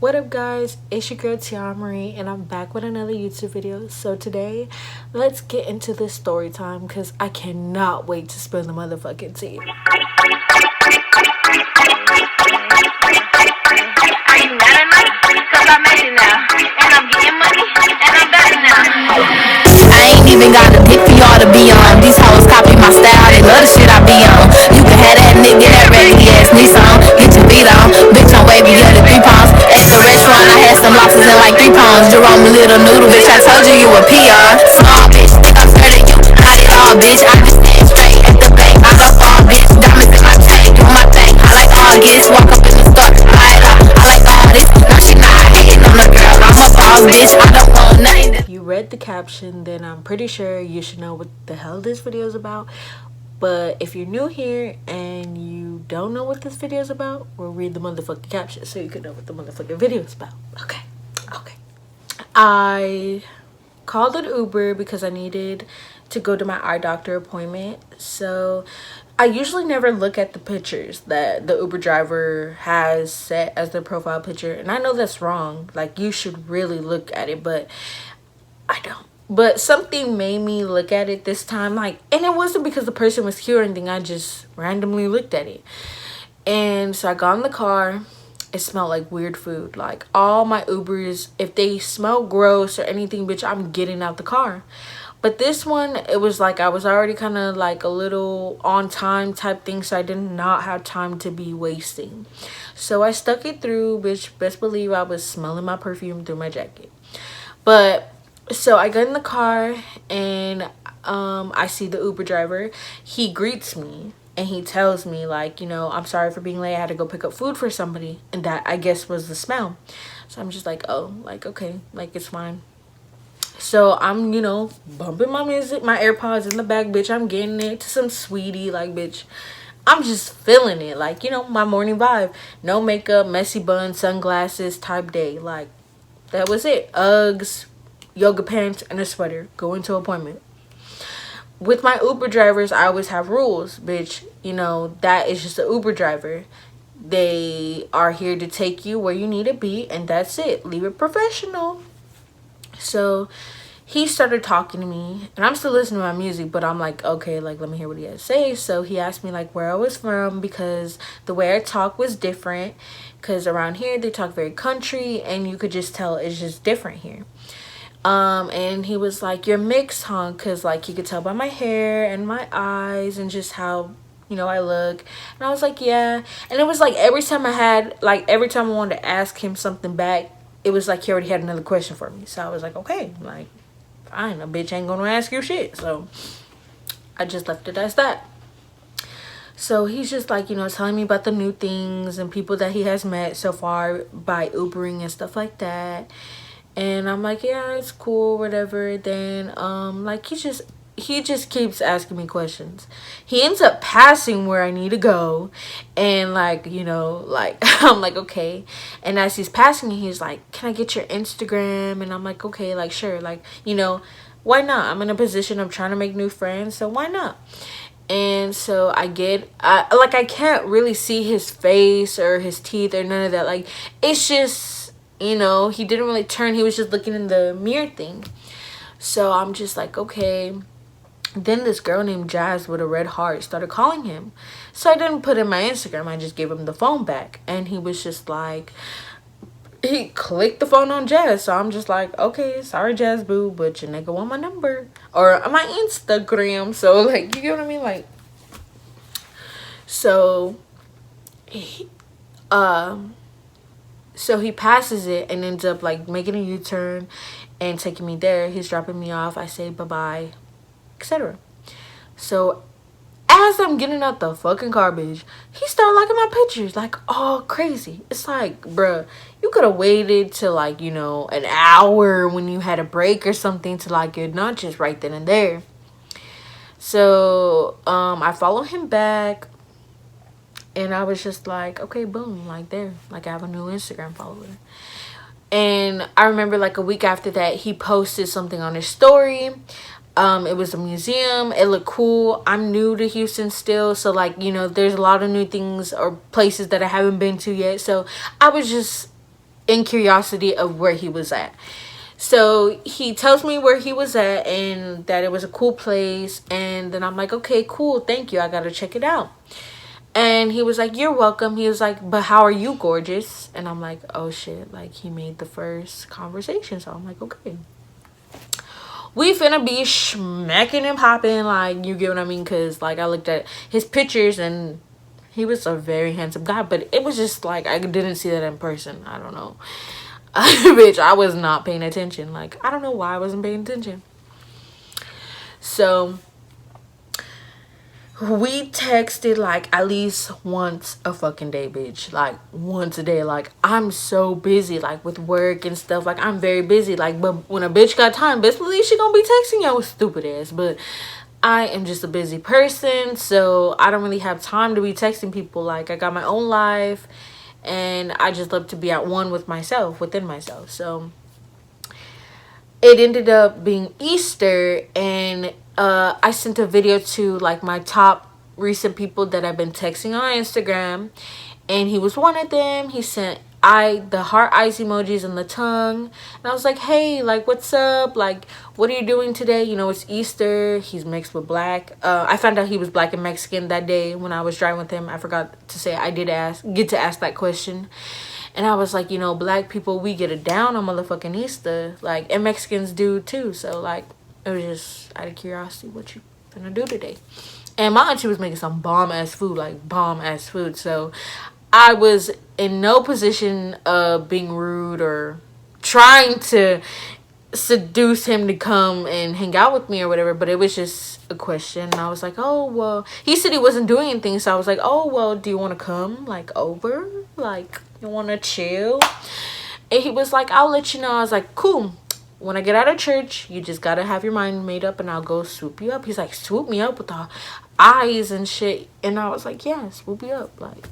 What up guys, it's your girl Tiara Marie and I'm back with another YouTube video. So today, let's get into this story time because I cannot wait to spill the motherfucking tea. Are you mad at me? Cause I made it now. And I'm getting money. And I'm better now. I ain't even got a dick for y'all to be on. These hoes copy my style. They love the shit I be on. You can have that nigga, that raggedy ass Nissan. Get your beat on. Bitch, I'm wavy at the 3 pounds. At the restaurant, I had some lobsters in like 3 pounds. Jerome, a little noodle. Bitch, I told you a PR. Small bitch, think I'm scared of you. Not at all, bitch. I just stand straight at the bank. I go far, bitch. Diamonds in my chain. Do my thing. I like August. Walk up in the store. I like all this. No, she not hating on the girl. I'm a boss, bitch. I don't want nothing. If you read the caption, then I'm pretty sure you should know what the hell this video is about. But if you're new here and you don't know what this video is about, we'll read the motherfucking caption so you can know what the motherfucking video is about. Okay. I called an Uber because I needed to go to my eye doctor appointment. So I usually never look at the pictures that the Uber driver has set as their profile picture. And I know that's wrong. Like, you should really look at it, but I don't. But something made me look at it this time. Like, and it wasn't because the person was here or anything. I just randomly looked at it. And so I got in the car. It smelled like weird food. Like, all my Ubers, if they smell gross or anything, bitch, I'm getting out the car. But this one, it was like I was already kind of like a little on time type thing, so I did not have time to be wasting. So I stuck it through, bitch. Best believe I was smelling my perfume through my jacket. But so I get in the car and I see the Uber driver. He greets me and he tells me, like, you know, I'm sorry for being late. I had to go pick up food for somebody. And that, I guess, was the smell. So I'm just like, oh, like, okay, like, it's fine. So I'm, you know, bumping my music, my AirPods in the back, bitch. I'm getting it to some sweetie, like, bitch. I'm just feeling it, like, you know, my morning vibe. No makeup, messy bun, sunglasses type day. Like, that was it. Uggs, yoga pants, and a sweater. Going to appointment. With my Uber drivers, I always have rules, bitch. You know, that is just an Uber driver. They are here to take you where you need to be, and that's it. Leave it professional. So he started talking to me, and I'm still listening to my music, but I'm like, okay, like, let me hear what he has to say. So he asked me, like, where I was from, because the way I talk was different, because around here they talk very country, and you could just tell it's just different here. And he was like, you're mixed, huh? Because, like, he could tell by my hair and my eyes and just how, you know, I look. And I was like, yeah. And it was like every time I wanted to ask him something back, it was like he already had another question for me. So I was like, okay, like, fine, a bitch ain't gonna ask you shit. So I just left it as that. So he's just like, you know, telling me about the new things and people that he has met so far by Ubering and stuff like that. And I'm like, yeah, it's cool, whatever. Then like, he just keeps asking me questions. He ends up passing where I need to go, and, like, you know, like, I'm like, okay. And as he's passing, he's like, can I get your Instagram? And I'm like, okay, like, sure, like, you know, why not? I'm in a position of trying to make new friends, so why not? And so I can't really see his face or his teeth or none of that. Like, it's just, you know, he didn't really turn. He was just looking in the mirror thing. So I'm just like, okay. Then this girl named Jazz with a red heart started calling him. So I didn't put in my Instagram. I just gave him the phone back. And he was just like, he clicked the phone on Jazz. So I'm just like, okay, sorry, Jazz boo, but your nigga want my number or my Instagram. So, like, you get what I mean? Like, so so he passes it and ends up, like, making a U-turn and taking me there. He's dropping me off. I say bye-bye, etc. So as I'm getting out the fucking garbage, he started liking my pictures, like, all crazy. It's like, bruh, you could have waited till, like, you know, an hour when you had a break or something to like it, not just right then and there. So I follow him back. And I was just like, okay, boom, like, there. Like, I have a new Instagram follower. And I remember, like, a week after that, he posted something on his story. It was a museum. It looked cool. I'm new to Houston still. So, like, you know, there's a lot of new things or places that I haven't been to yet. So I was just in curiosity of where he was at. So he tells me where he was at and that it was a cool place. And then I'm like, okay, cool, thank you, I gotta check it out. And he was like, you're welcome. He was like, but how are you, gorgeous? And I'm like, oh shit, like he made the first conversation. So I'm like, okay, we finna be smacking and popping, like, you get what I mean? Because like I looked at his pictures and he was a very handsome guy, but it was just like I didn't see that in person. I don't know. Bitch, I was not paying attention. Like, I don't know why I wasn't paying attention. So we texted like at least once a fucking day, bitch. Like once a day. Like, I'm so busy, like with work and stuff. Like, I'm very busy. Like, but when a bitch got time, best believe she gonna be texting y'all with stupid ass. But I am just a busy person, so I don't really have time to be texting people. Like, I got my own life, and I just love to be at one with myself, within myself. So it ended up being Easter, and I sent a video to like my top recent people that I've been texting on Instagram, and he was one of them. He sent the heart eyes emojis and the tongue, and I was like, hey, like, what's up, like, what are you doing today? You know, it's Easter. He's mixed with black. I found out he was black and Mexican that day when I was driving with him. I forgot to say I did get to ask that question. And I was like, you know, black people, we get it down on motherfucking Easter. Like, and Mexicans do too. So, like, it was just out of curiosity, what you gonna do today? And my auntie was making some bomb-ass food, like, bomb-ass food. So, I was in no position of being rude or trying to seduce him to come and hang out with me or whatever, but it was just a question. And I was like, oh, well, he said he wasn't doing anything, so I was like, oh, well, do you want to come, like, over? Like, you want to chill? And he was like, I'll let you know. I was like, cool. When I get out of church, you just gotta have your mind made up and I'll go swoop you up. He's like, swoop me up with the eyes and shit. And I was like, yeah, swoop you up. Like,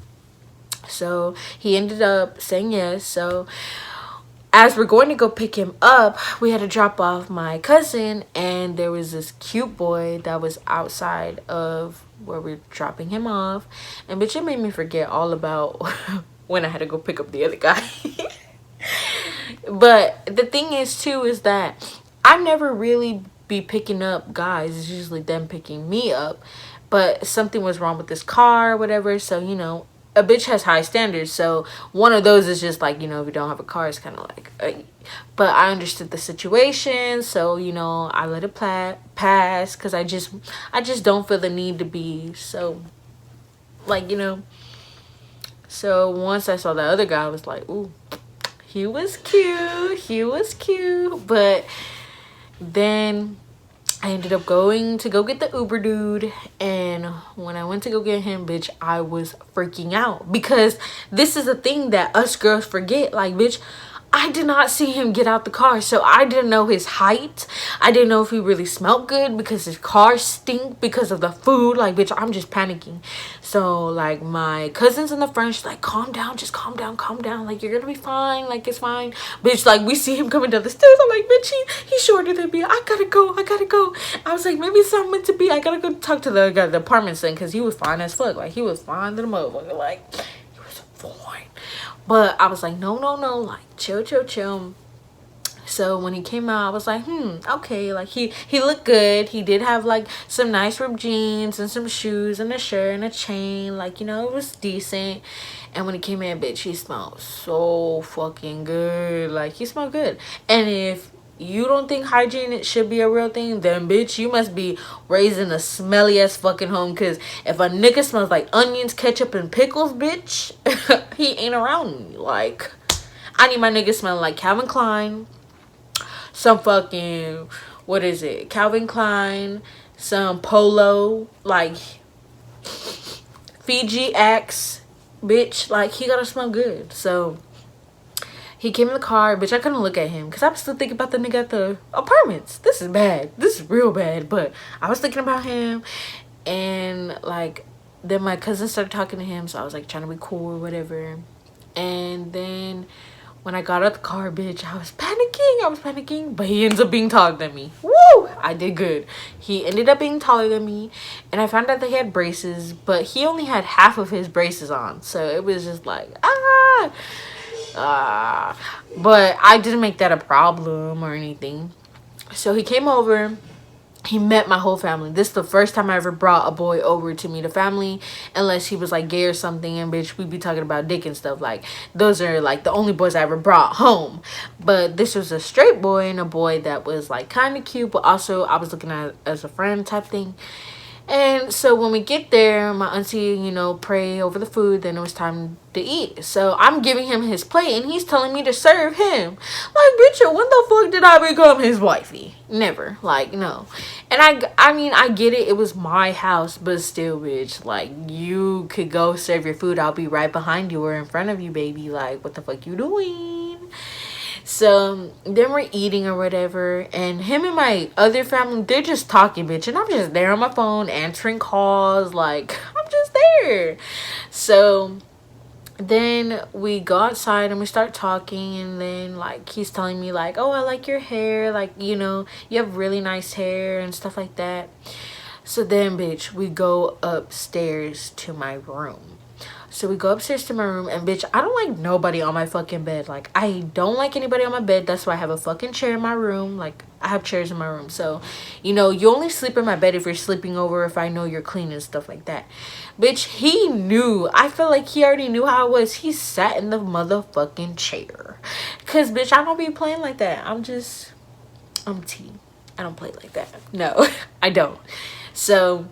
so he ended up saying yes. So as we're going to go pick him up, we had to drop off my cousin, and there was this cute boy that was outside of where we're dropping him off. And bitch, it made me forget all about when I had to go pick up the other guy. But the thing is too is that I never really be picking up guys. It's usually them picking me up. But something was wrong with this car or whatever. So, you know, a bitch has high standards. So one of those is just like, you know, if you don't have a car, it's kind of like... But I understood the situation. So, you know, I let it pass. Because I just don't feel the need to be so... Like, you know... So once I saw the other guy, I was like, ooh... He was cute. But then I ended up going to go get the Uber dude. And when I went to go get him, bitch, I was freaking out. Because this is a thing that us girls forget. Like, bitch, I did not see him get out the car. So I didn't know his height. I didn't know if he really smelled good because his car stink because of the food. Like, bitch, I'm just panicking. So, like, my cousin's in the front. She's like, calm down. Just calm down. Like, you're going to be fine. Like, it's fine. Bitch, like, we see him coming down the stairs. I'm like, bitch, he's shorter than me. I gotta go. I was like, maybe it's not meant to be. I gotta go talk to the guy, the apartment thing, because he was fine as fuck. Like, he was fine to the motherfucker. Like, he was fine. But I was like, no, like, chill. So when he came out, I was like, okay. Like, he looked good. He did have like some nice ripped jeans and some shoes and a shirt and a chain. Like, you know, it was decent. And when he came in, bitch, he smelled so fucking good. Like, he smelled good. And if you don't think hygiene should be a real thing, then bitch, you must be raised in a smelly ass fucking home. Cause if a nigga smells like onions, ketchup, and pickles, bitch, he ain't around me. Like, I need my nigga smelling like Calvin Klein, some fucking, what is it, Calvin Klein, some Polo, like Fiji X, bitch. Like, he gotta smell good. So he came in the car, bitch. I couldn't look at him because I was still thinking about the nigga at the apartments. This is bad. This is real bad. But I was thinking about him, and like, then my cousin started talking to him, so I was like trying to be cool or whatever. And then when I got out the car, bitch, I was panicking. But he ends up being taller than me. Woo! I did good. He ended up being taller than me, and I found out that he had braces, but he only had half of his braces on, so it was just like, ah. But I didn't make that a problem or anything. So he came over. He met my whole family. This is the first time I ever brought a boy over to meet a family, unless he was like gay or something, and bitch, we'd be talking about dick and stuff. Like, those are like the only boys I ever brought home. But this was a straight boy and a boy that was like kind of cute, but also I was looking at as a friend type thing. And so when we get there, my auntie, pray over the food. Then it was time to eat. So I'm giving him his plate, and he's telling me to serve him. Like, bitch, when the fuck did I become his wifey? Never. Like, no. And I mean, I get it. It was my house, but still, bitch. Like, you could go serve your food. I'll be right behind you or in front of you, baby. Like, what the fuck you doing? So then we're eating or whatever, and him and my other family, they're just talking, bitch, and I'm just there on my phone answering calls. Like, I'm just there. So then we go outside and we start talking, and then like he's telling me like, oh, I like your hair, like, you have really nice hair and stuff like that. So then, bitch, we go upstairs to my room. So we go upstairs to my room, and bitch, I don't like nobody on my fucking bed. Like, I don't like anybody on my bed. That's why I have a fucking chair in my room. Like, I have chairs in my room. So, you only sleep in my bed if you're sleeping over, if I know you're clean and stuff like that. Bitch, he knew. I feel like he already knew how I was. He sat in the motherfucking chair. Because, bitch, I don't be playing like that. I'm T. I don't play like that. No, I don't. So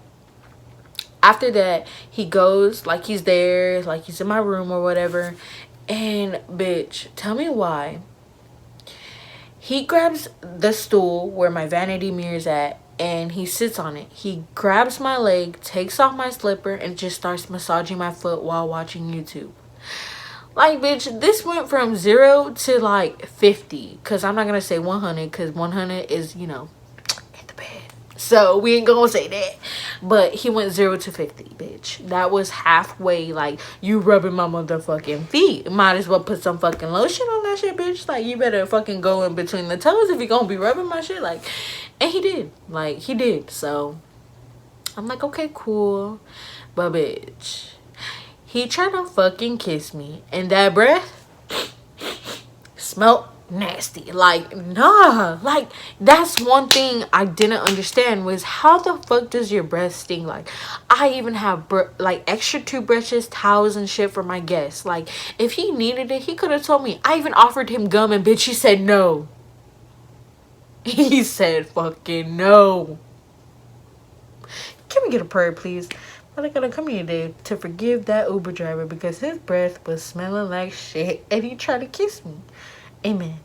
after that, he goes, like, he's there, like, he's in my room or whatever. And, bitch, tell me why. He grabs the stool where my vanity mirror's at, and he sits on it. He grabs my leg, takes off my slipper, and just starts massaging my foot while watching YouTube. Like, bitch, this went from 0 to, like, 50. Because I'm not going to say 100, because 100 is, in the bed. So we ain't gonna say that. But he went 0 to 50, bitch. That was halfway. Like, you rubbing my motherfucking feet. Might as well put some fucking lotion on that shit, bitch. Like, you better fucking go in between the toes if you gonna be rubbing my shit. Like, and he did. Like, he did. So I'm like, okay, cool. But bitch, he tried to fucking kiss me, and that breath smelled nasty. Like, nah. Like, that's one thing I didn't understand, was how the fuck does your breath stink? Like, I even have like extra toothbrushes, towels and shit for my guests. Like, if he needed it, he could have told me. I even offered him gum, and bitch, he said no. He said fucking no. Can we get a prayer, please? I'm not gonna come here today to forgive that Uber driver because his breath was smelling like shit and he tried to kiss me. Amen.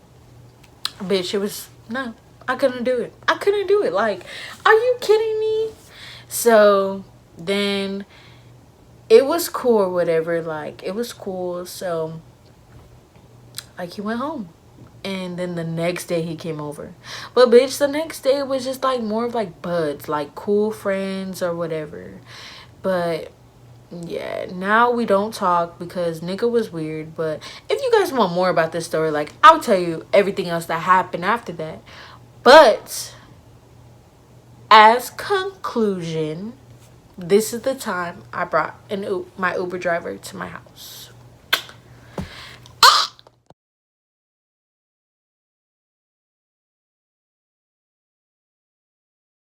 Bitch, it was, no, I couldn't do it. I couldn't do it. Like, are you kidding me? So then it was cool or whatever. Like, it was cool. So, like, he went home. And then the next day he came over. But bitch, the next day was just like more of like buds, like cool friends or whatever. But yeah, now we don't talk because nigga was weird. But if you guys want more about this story, like, I'll tell you everything else that happened after that. But as conclusion, this is the time I brought my Uber driver to my house.